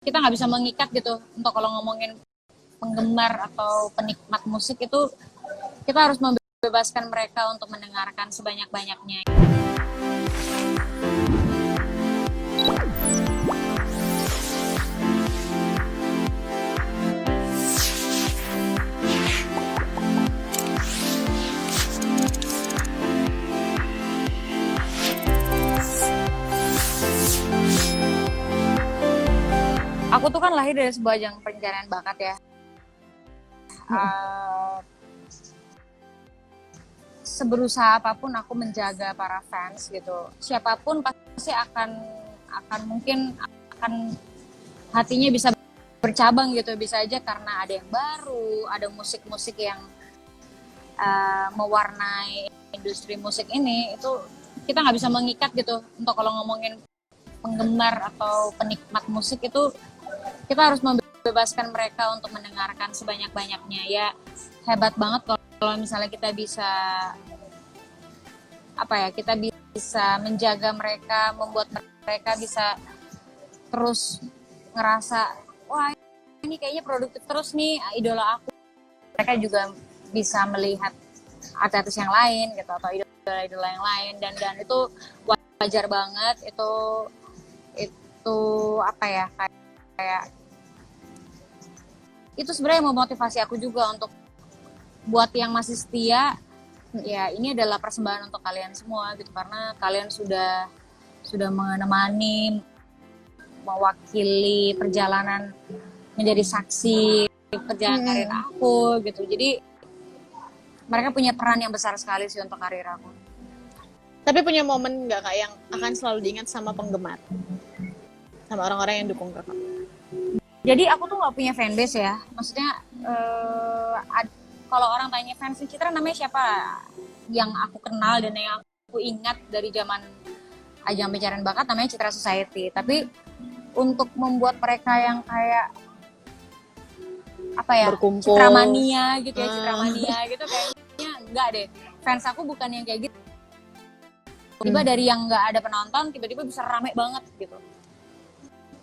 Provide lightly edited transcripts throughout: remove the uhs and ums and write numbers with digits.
kita nggak bisa mengikat gitu untuk kalau ngomongin penggemar atau penikmat musik itu kita harus membebaskan mereka untuk mendengarkan sebanyak-banyaknya. Aku tuh kan lahir dari sebuah ajang pencarian bakat ya. Seberusaha apapun aku menjaga para fans gitu. Siapapun pasti akan mungkin akan hatinya bisa bercabang gitu. Bisa aja karena ada yang baru, ada musik-musik yang mewarnai industri musik ini. Itu kita nggak bisa mengikat gitu. Untuk kalau ngomongin penggemar atau penikmat musik itu kita harus membebaskan mereka untuk mendengarkan sebanyak-banyaknya. Ya hebat banget kalau misalnya kita bisa kita bisa menjaga mereka, membuat mereka bisa terus ngerasa wah ini kayaknya produktif terus nih idola aku. Mereka juga bisa melihat artis yang lain gitu atau idola yang lain dan itu wajar banget. Itu kayak itu sebenarnya memotivasi aku juga untuk buat yang masih setia. Ya ini adalah persembahan untuk kalian semua gitu, karena kalian sudah menemani, mewakili perjalanan, menjadi saksi perjalanan karir aku gitu. Jadi mereka punya peran yang besar sekali sih untuk karir aku. Tapi punya momen nggak Kak yang akan selalu diingat sama penggemar, sama orang-orang yang dukung Kakak? Jadi aku tuh nggak punya fanbase ya, maksudnya kalau orang tanya fans Citra namanya siapa, yang aku kenal dan yang aku ingat dari zaman ajang pencarian bakat namanya Citra Society. Tapi untuk membuat mereka yang kayak berkumpul, Citra Mania gitu ya, Citra Mania gitu kayaknya enggak deh. Fans aku bukan yang kayak gitu. Tiba dari yang nggak ada penonton tiba-tiba bisa rame banget gitu.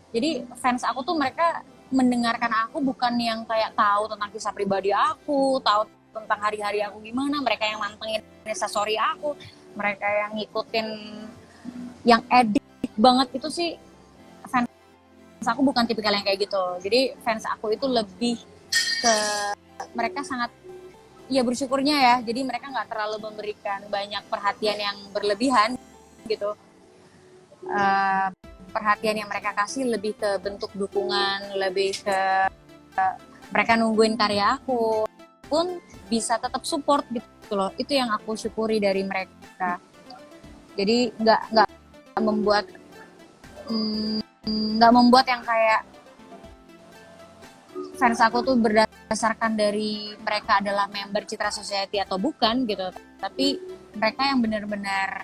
Jadi fans aku tuh mereka mendengarkan aku bukan yang kayak tahu tentang kisah pribadi aku, tahu tentang hari-hari aku gimana, mereka yang mantengin instastory aku, mereka yang ngikutin, yang edit banget itu sih. Fans aku bukan tipikal yang kayak gitu. Jadi fans aku itu lebih ke mereka sangat ya bersyukurnya ya. Jadi mereka nggak terlalu memberikan banyak perhatian yang berlebihan gitu. Perhatian yang mereka kasih lebih ke bentuk dukungan, lebih ke mereka nungguin karya aku pun bisa tetap support gitu loh. Itu yang aku syukuri dari mereka. Jadi nggak membuat yang kayak fans aku tuh berdasarkan dari mereka adalah member Citra Society atau bukan gitu. Tapi mereka yang benar-benar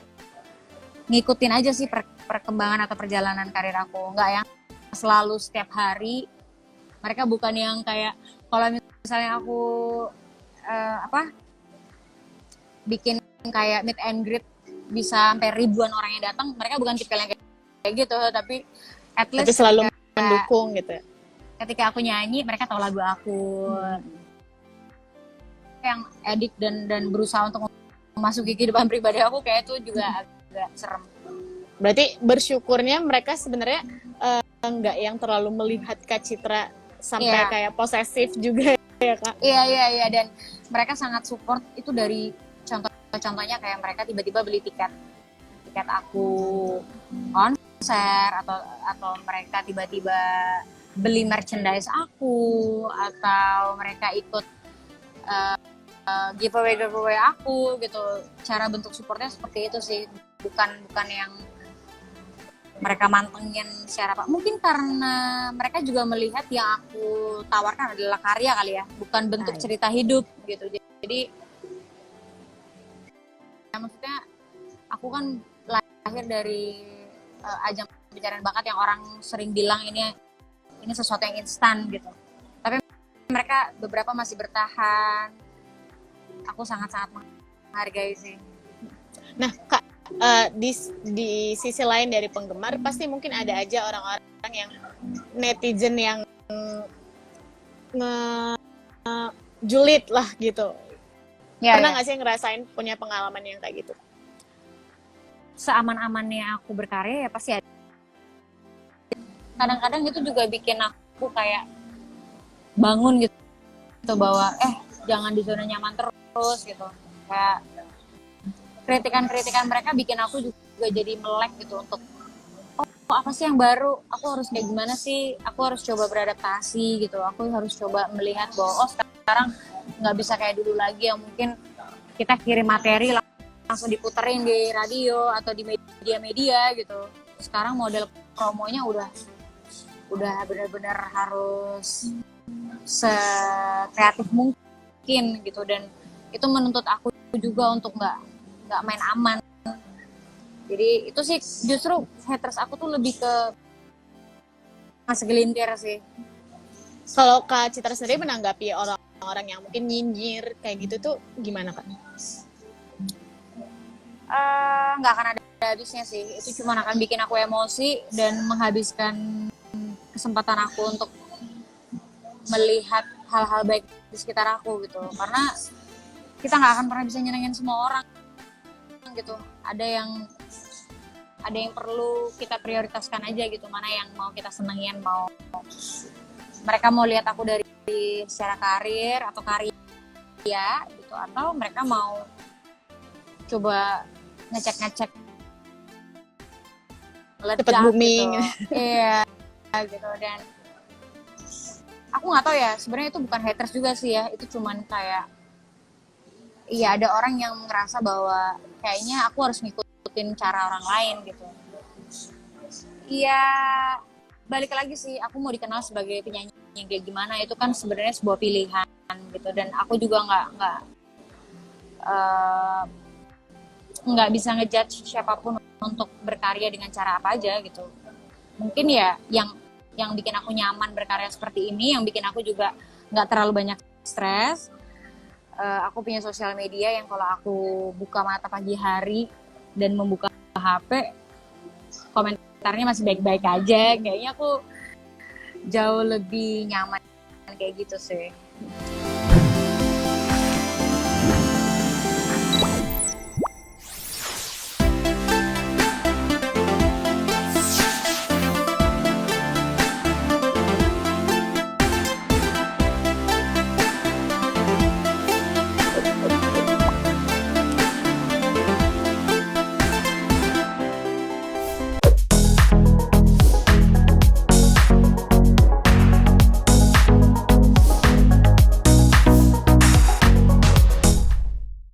ngikutin aja sih perkembangan atau perjalanan karir aku, nggak yang selalu setiap hari. Mereka bukan yang kayak kalau misalnya aku bikin kayak meet and greet bisa sampai ribuan orang yang datang, mereka bukan tipikal yang kayak gitu. Tapi at least tapi selalu mendukung gitu ya. Ketika aku nyanyi mereka tahu lagu aku. Yang edit dan berusaha untuk memasuki kehidupan pribadi aku kayak itu juga agak serem. Berarti bersyukurnya mereka sebenarnya nggak yang terlalu melihat Kak Citra sampai kayak posesif juga ya Kak? Iya, dan mereka sangat support itu dari contohnya kayak mereka tiba-tiba beli tiket aku konser atau mereka tiba-tiba beli merchandise aku atau mereka ikut giveaway aku gitu. Cara bentuk supportnya seperti itu sih, bukan yang mereka mantengin secara apa. Mungkin karena mereka juga melihat yang aku tawarkan adalah karya kali ya, bukan bentuk cerita hidup gitu. Jadi ya maksudnya aku kan lahir dari ajang pencarian bakat yang orang sering bilang ini sesuatu yang instan gitu. Tapi mereka beberapa masih bertahan. Aku sangat-sangat menghargai sih. Nah Kak, di sisi lain dari penggemar pasti mungkin ada aja orang-orang yang netizen yang julid lah gitu. Ya, Pernah ya. nggak sih ngerasain punya pengalaman yang kayak gitu? Seaman-amannya aku berkarya ya pasti ada. Kadang-kadang itu juga bikin aku kayak bangun gitu bahwa jangan di zona nyaman terus gitu. Kayak kritikan-kritikan mereka bikin aku juga jadi melek gitu untuk apa sih yang baru, aku harus kayak gimana sih, aku harus coba beradaptasi gitu, aku harus coba melihat bahwa sekarang nggak bisa kayak dulu lagi yang mungkin kita kirim materi langsung diputerin di radio atau di media-media gitu. Sekarang model promonya udah benar-benar harus sekreatif mungkin gitu, dan itu menuntut aku juga untuk nggak main aman. Jadi itu sih justru haters aku tuh lebih ke segelintir sih. Kalau Kak Citra sendiri menanggapi orang-orang yang mungkin nyinyir kayak gitu tuh gimana Kak? Nggak akan ada habisnya sih. Itu cuma akan bikin aku emosi dan menghabiskan kesempatan aku untuk melihat hal-hal baik di sekitar aku gitu. Karena kita nggak akan pernah bisa nyenengin semua orang gitu. Ada yang perlu kita prioritaskan aja gitu, mana yang mau kita senengin, mereka mau lihat aku dari secara karir atau karya gitu, atau mereka mau coba ngecek Cepet booming gitu. Iya gitu. Dan aku nggak tahu ya, sebenarnya itu bukan haters juga sih ya, itu cuman kayak iya ada orang yang ngerasa bahwa kayaknya aku harus ngikutin cara orang lain gitu. Iya, balik lagi sih, aku mau dikenal sebagai penyanyi yang kayak gimana itu kan sebenarnya sebuah pilihan gitu, dan aku juga nggak bisa ngejudge siapapun untuk berkarya dengan cara apa aja gitu. Mungkin ya yang bikin aku nyaman berkarya seperti ini, yang bikin aku juga nggak terlalu banyak stres. Aku punya sosial media yang kalau aku buka mata pagi hari dan membuka HP, komentarnya masih baik-baik aja. Kayaknya aku jauh lebih nyaman kayak gitu sih.